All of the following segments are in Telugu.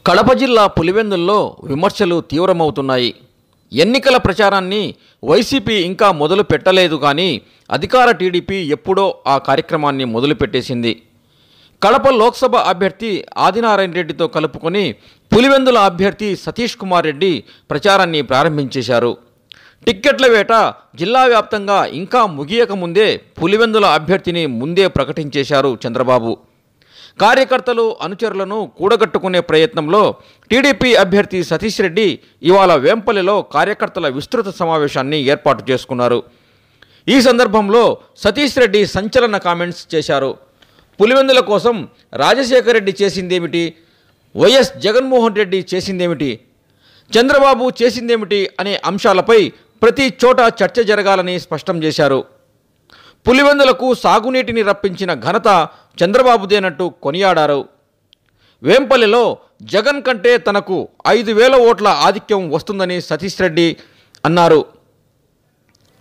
కడప జిల్లా పులివెందుల్లో విమర్శలు తీవ్రమవుతున్నాయి. ఎన్నికల ప్రచారాన్ని వైసీపీ ఇంకా మొదలు పెట్టలేదు, కానీ అధికార టీడీపీ ఎప్పుడో ఆ కార్యక్రమాన్ని మొదలుపెట్టేసింది. కడప లోక్సభ అభ్యర్థి ఆదినారాయణ రెడ్డితో కలుపుకొని పులివెందుల అభ్యర్థి సతీష్ కుమార్ రెడ్డి ప్రచారాన్ని ప్రారంభించేశారు. టిక్కెట్ల వేట జిల్లా వ్యాప్తంగా ఇంకా ముగియక ముందే పులివెందుల అభ్యర్థిని ముందే ప్రకటించేశారు చంద్రబాబు. కార్యకర్తలు అనుచరులను కూడగట్టుకునే ప్రయత్నంలో టీడీపీ అభ్యర్థి సతీష్ రెడ్డి ఇవాళ వేంపల్లిలో కార్యకర్తల విస్తృత సమావేశాన్ని ఏర్పాటు చేసుకున్నారు. ఈ సందర్భంలో సతీష్ రెడ్డి సంచలన కామెంట్స్ చేశారు. పులివెందుల కోసం రాజశేఖర్ రెడ్డి చేసిందేమిటి, వైఎస్ జగన్మోహన్ రెడ్డి చేసిందేమిటి, చంద్రబాబు చేసిందేమిటి అనే అంశాలపై ప్రతి చోట చర్చ జరగాలని స్పష్టం చేశారు. పులివెందులకు సాగునీటిని రప్పించిన ఘనత చంద్రబాబుదేనంటూ కొనియాడారు. వేంపల్లిలో జగన్ కంటే తనకు 5,000 ఓట్ల ఆధిక్యం వస్తుందని సతీష్ రెడ్డి అన్నారు.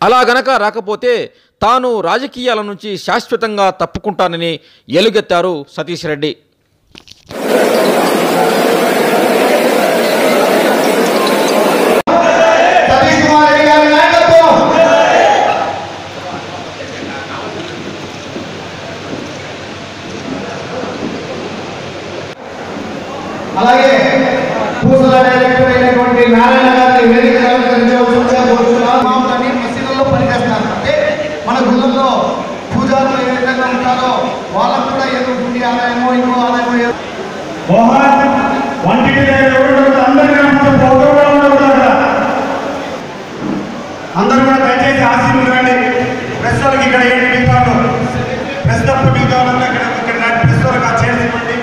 అలా గనక రాకపోతే తాను రాజకీయాల నుంచి శాశ్వతంగా తప్పుకుంటానని ఎలుగెత్తారు సతీష్ రెడ్డి. అలాగే పూసల డైరెక్టర్ అయినటువంటి నారాయణ గారిని వేదిక అలంకరించవలసిందిగా కోరుతున్నాను. మసీదుల్లో పనిచేస్తారు అంటే మన గుళ్ళల్లో పూజారులు ఏ విధంగా ఉంటారో వాళ్ళకు కూడా ఏదో గుండి ఆదాయమో ఇంకో ఆదాయమో అందరూ కూడా దయచేసి ఆశీర్వదించండి. ప్రెస్ వాళ్ళకి ఇక్కడ ఏంటి మిగతాడు ప్రెస్ తప్పు మిగతా ఇక్కడ ప్రెస్ వాళ్ళకి ఆ చేసి ఇవ్వండి.